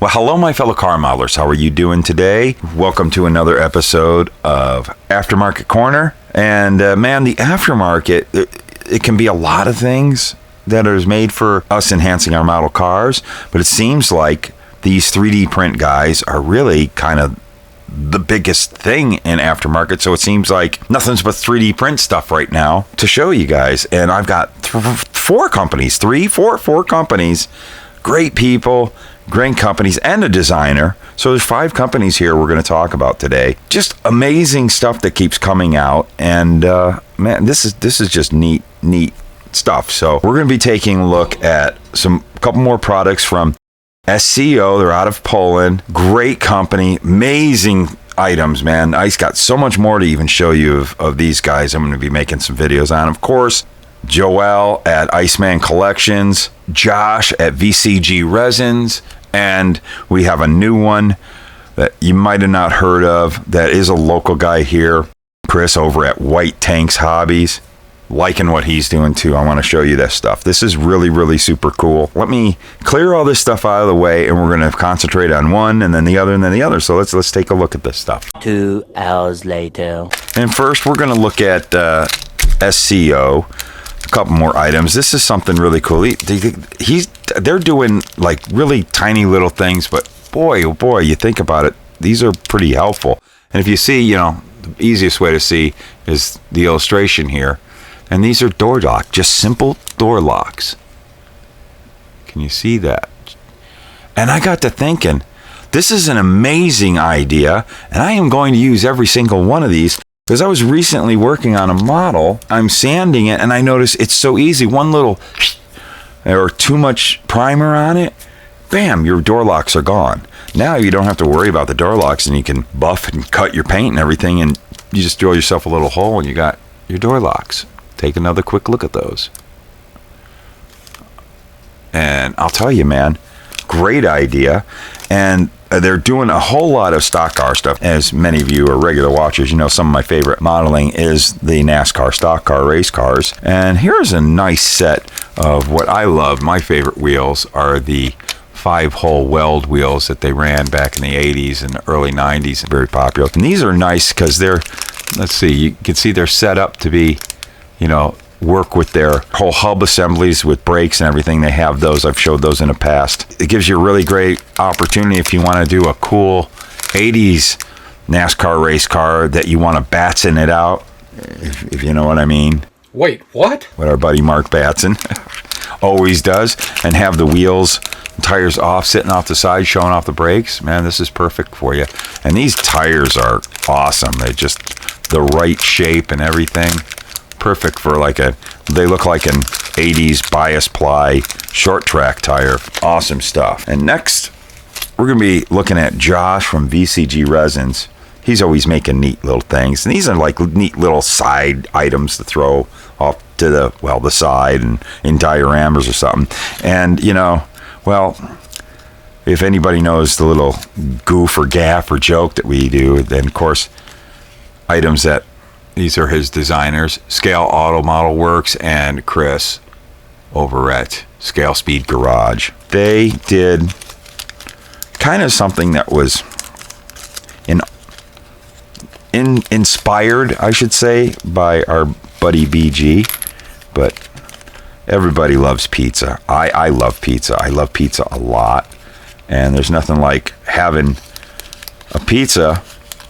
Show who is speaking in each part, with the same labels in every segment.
Speaker 1: Well, hello, my fellow car modelers. How are you doing today? Welcome to another episode of Aftermarket Corner. And man, the aftermarket, it can be a lot of things that is made for us enhancing our model cars. But it seems like these 3D print guys are really kind of the biggest thing in aftermarket. So it seems like nothing's but 3D print stuff right now to show you guys. And I've got four companies, four companies, great people, great companies, and a designer. So there's 5 companies here we're going to talk about today. Just amazing stuff that keeps coming out. And man, this is just neat stuff. So we're going to be taking a look at a couple more products from AZLeo. They're out of Poland. Great company. Amazing items, man. I's got so much more to even show you of these guys. I'm going to be making some videos on. Of course, Joel at Iceman Collections, Josh at VCG Resins, and we have a new one that you might have not heard of that is a local guy here, Chris over at Tanks Hobbies. Liking what he's doing too. I want to show you this stuff. This is really super cool. Let me clear all this stuff out of the way, and we're going to concentrate on one and then the other and then the other. So let's take a look at this stuff. 2 hours later. And first we're going to look at AZLeo. A couple more items. This is something really cool. They're doing like really tiny little things, but boy, oh boy, you think about it, these are pretty helpful. And if you see, the easiest way to see is the illustration here. And these are door locks, just simple door locks. Can you see that? And I got to thinking, this is an amazing idea, and I am going to use every single one of these because I was recently working on a model. I'm sanding it, and I noticed it's so easy. One little or too much primer on it, bam, your door locks are gone. Now you don't have to worry about the door locks, and you can buff and cut your paint and everything, and you just drill yourself a little hole, and you got your door locks. Take another quick look at those. And I'll tell you, man, great idea. And they're doing a whole lot of stock car stuff. As many of you are regular watchers, some of my favorite modeling is the NASCAR stock car race cars. And here's a nice set of what I love. My favorite wheels are the 5-hole weld wheels that they ran back in the 80s and early 90s. Very popular. And these are nice because they're, let's see, you can see they're set up to be, work with their whole hub assemblies with brakes and everything. They have those. I've showed those in the past. It gives you a really great opportunity if you want to do a cool 80s NASCAR race car that you want to Batson it out, if you know what I mean.
Speaker 2: Wait, what?
Speaker 1: What our buddy Mark Batson always does, and have the wheels and tires off, sitting off the side, showing off the brakes. Man, this is perfect for you. And these tires are awesome. They're just the right shape and everything. Perfect for they look like an 80s bias ply short track tire. Awesome stuff. And next, we're going to be looking at Josh from VCG Resins. He's always making neat little things. And these are like neat little side items to throw off to the side and in dioramas or something. And, if anybody knows the little goof or gaff or joke that we do, then of course, items that these are his designers, Scale Auto Model Works and Chris over at Scale Speed Garage. They did kind of something that was inspired, I should say, by our buddy BG, but everybody loves pizza. I love pizza. I love pizza a lot, and there's nothing like having a pizza.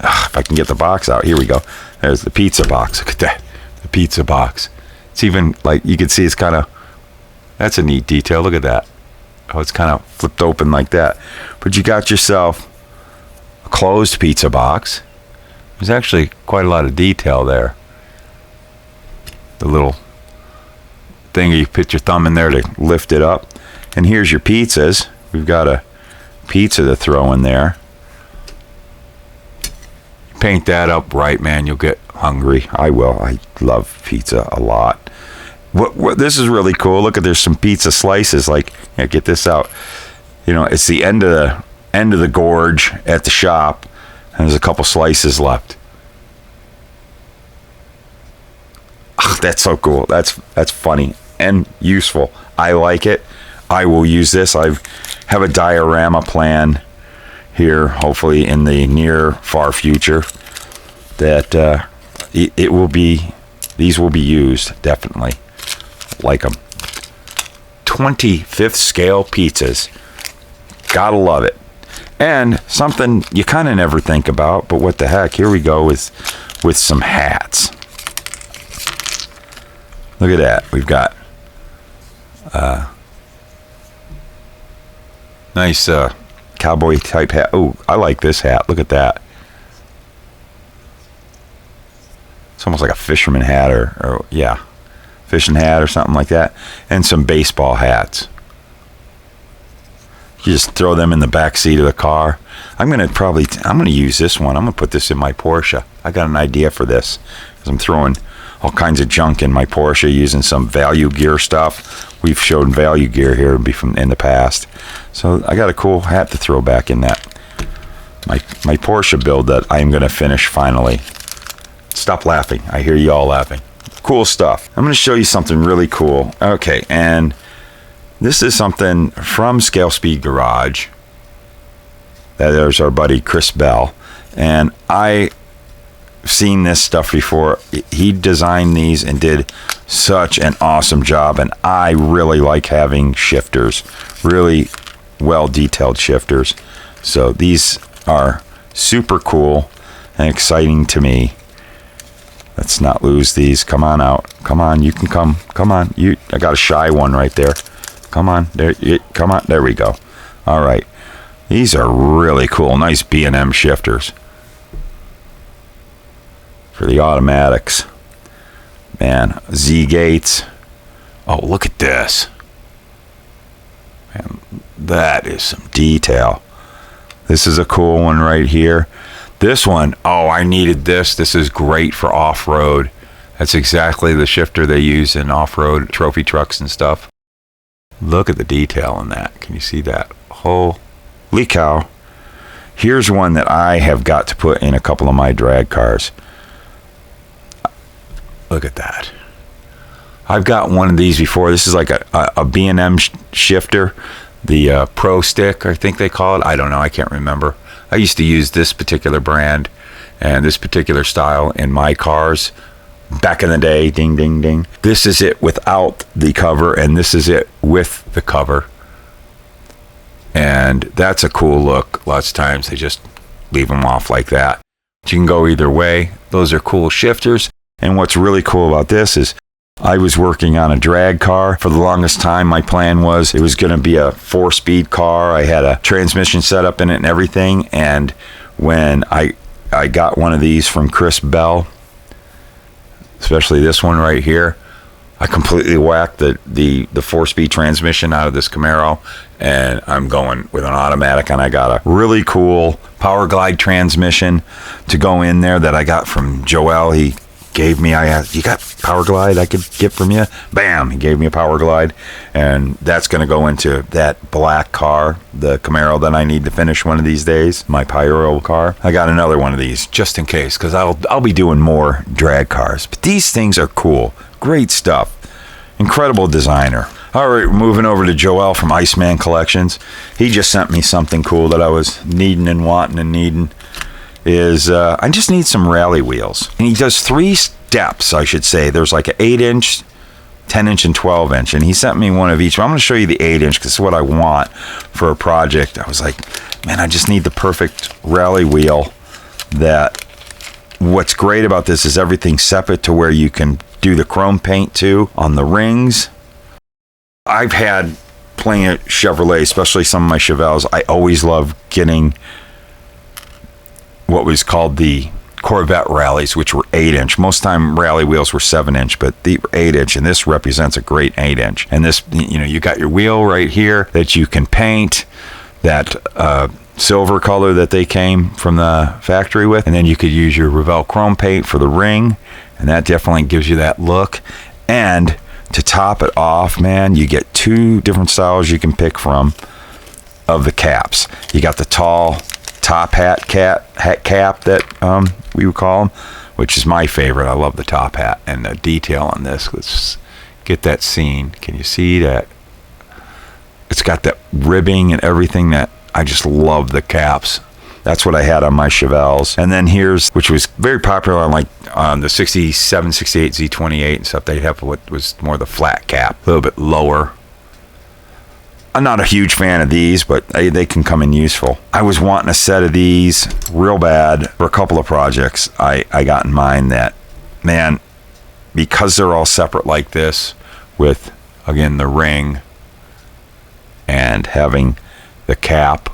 Speaker 1: If I can get the box out, here we go. There's the pizza box. Look at that, the pizza box. It's even like you can see. It's kind of, that's a neat detail. Look at that. Oh, it's kind of flipped open like that. But you got yourself a closed pizza box. There's actually quite a lot of detail there. The little thing you put your thumb in there to lift it up. And here's your pizzas. We've got a pizza to throw in there. Paint that up right, man, you'll get hungry. I will. I love pizza a lot. What this is really cool. Look at, there's some pizza slices. Get this out. It's the end of the gorge at the shop, and there's a couple slices left. That's so cool. That's funny and useful. I like it. I will use this. I've have a diorama plan here, hopefully in the near far future, that it will be, these will be used, definitely. Like them. 25th scale pizzas. Gotta love it. And something you kind of never think about, but what the heck, here we go with some hats. Look at that. We've got nice cowboy type hat. Oh, I like this hat. Look at that. It's almost like a fisherman hat or yeah, fishing hat or something like that. And some baseball hats. You just throw them in the back seat of the car. I'm gonna use this one. I'm gonna put this in my Porsche. I got an idea for this, because I'm throwing all kinds of junk in my Porsche using some value gear stuff. We've shown value gear here in the past, so I got a cool hat to throw back in that my Porsche build that I'm gonna finish finally. Stop laughing. I hear you all laughing. Cool stuff. I'm gonna show you something really cool. Okay, and this is something from Scale Speed Garage. There's our buddy Chris Bell. And I've seen this stuff before. He designed these and did such an awesome job. And I really like having shifters. Really well detailed shifters. So these are super cool and exciting to me. Let's not lose these. Come on out. Come on, you can come. Come on. I got a shy one right there. Come on, come on, there we go. All right, these are really cool, nice B&M shifters for the automatics. Man, Z gates. Oh, look at this. Man, that is some detail. This is a cool one right here. This one, oh, I needed this. This is great for off-road. That's exactly the shifter they use in off-road trophy trucks and stuff. Look at the detail in that. Can you see that? Holy cow. Here's one that I have got to put in a couple of my drag cars. Look at that. I've got one of these before. This is like a B&M shifter. The Pro Stick, I think they call it. I don't know. I can't remember. I used to use this particular brand and this particular style in my cars. Back in the day, ding, ding, ding. This is it without the cover, and this is it with the cover. And that's a cool look. Lots of times they just leave them off like that. But you can go either way. Those are cool shifters. And what's really cool about this is I was working on a drag car. For the longest time, my plan was it was going to be a 4-speed car. I had a transmission set up in it and everything. And when I got one of these from Chris Bell, especially this one right here, I completely whacked the 4-speed transmission out of this Camaro, and I'm going with an automatic, and I got a really cool Power Glide transmission to go in there that I got from Joel. He gave me, I asked, you got Power Glide I could get from you? Bam, he gave me a Power Glide, and that's going to go into that black car, the Camaro that I need to finish one of these days, my Pyro car. I got another one of these just in case, because I'll be doing more drag cars. But these things are cool. Great stuff. Incredible designer. All right, moving over to Joel from Iceman Collections. He just sent me something cool that I was needing and wanting and needing. I just need some rally wheels. And he does 3 steps, I should say. There's like an 8-inch, 10-inch, and 12-inch. And he sent me one of each. I'm going to show you the 8-inch because it's what I want for a project. I was like, man, I just need the perfect rally wheel. What's great about this is everything's separate to where you can do the chrome paint too on the rings. I've had plenty of Chevrolet, especially some of my Chevelles. I always love getting what was called the Corvette rallies, which were 8-inch. Most time rally wheels were 7-inch, but they were 8-inch, and this represents a great 8-inch. And this, you got your wheel right here that you can paint that silver color that they came from the factory with, and then you could use your Revell chrome paint for the ring, and that definitely gives you that look. And to top it off, man, you get 2 different styles you can pick from of the caps. You got the tall top hat cap that we would call them, which is my favorite. I love the top hat and the detail on this. Let's get that scene. Can you see that? It's got that ribbing and everything that I just love the caps. That's what I had on my Chevelles. And then here's, which was very popular on like the 67, 68 Z28 and stuff. They have what was more the flat cap, a little bit lower. I'm not a huge fan of these, but they can come in useful. I was wanting a set of these real bad for a couple of projects I got in mind that, man, because they're all separate like this with, again, the ring and having the cap.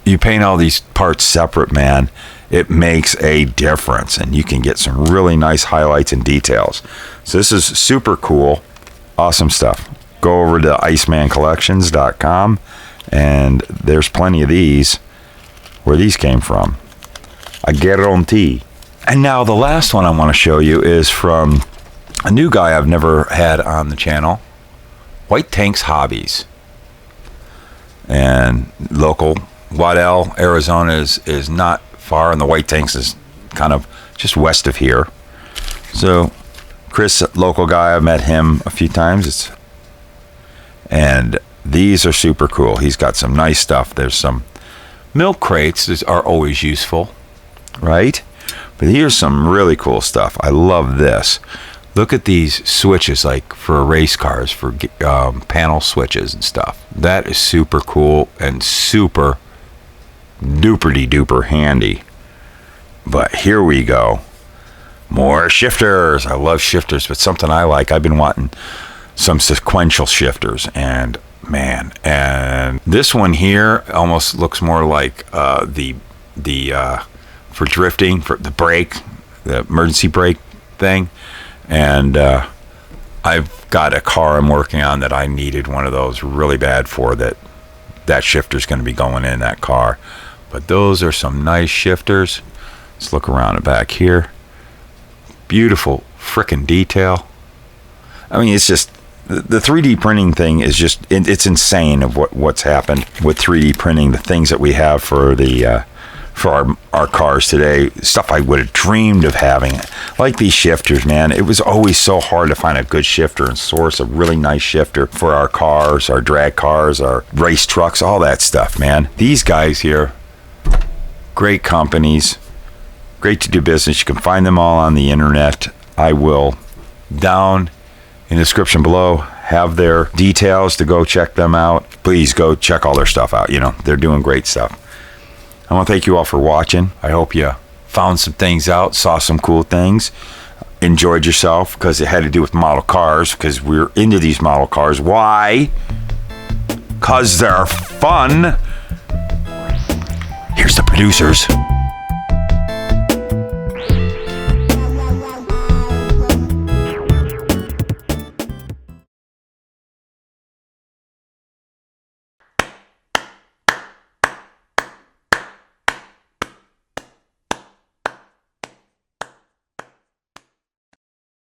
Speaker 1: You paint all these parts separate, man, it makes a difference, and you can get some really nice highlights and details. So this is super cool. Awesome stuff. Go over to IcemanCollections.com, and there's plenty of these where these came from. I guarantee. And now the last one I want to show you is from a new guy I've never had on the channel, White Tanks Hobbies. And local, Waddell, Arizona is not far, and the White Tanks is kind of just west of here. So Chris, local guy, I've met him a few times. And these are super cool. He's got some nice stuff. There's some milk crates that are always useful, right? But here's some really cool stuff. I love this. Look at these switches, like for race cars, for panel switches and stuff. That is super cool and super duper handy. But here we go. More shifters. I love shifters, but something I like. I've been wanting some sequential shifters, and man, and this one here almost looks more like the for drifting, for the brake, the emergency brake thing. And I've got a car I'm working on that I needed one of those really bad for. That shifter's going to be going in that car. But those are some nice shifters. Let's look around the back here. Beautiful frickin' detail. I mean, it's just the 3D printing thing is just, it's insane of what's happened with 3D printing. The things that we have for the for our cars today, stuff I would have dreamed of having, like these shifters, man. It was always so hard to find a good shifter and source a really nice shifter for our cars, our drag cars, our race trucks, all that stuff, man. These guys here, great companies, great to do business. You can find them all on the internet. I will, down in the description below, have their details to go check them out. Please go check all their stuff out. You know, they're doing great stuff. I want to thank you all for watching. I hope you found some things out, saw some cool things, enjoyed yourself, because it had to do with model cars, because we're into these model cars. Why? Because they're fun. Here's the producers.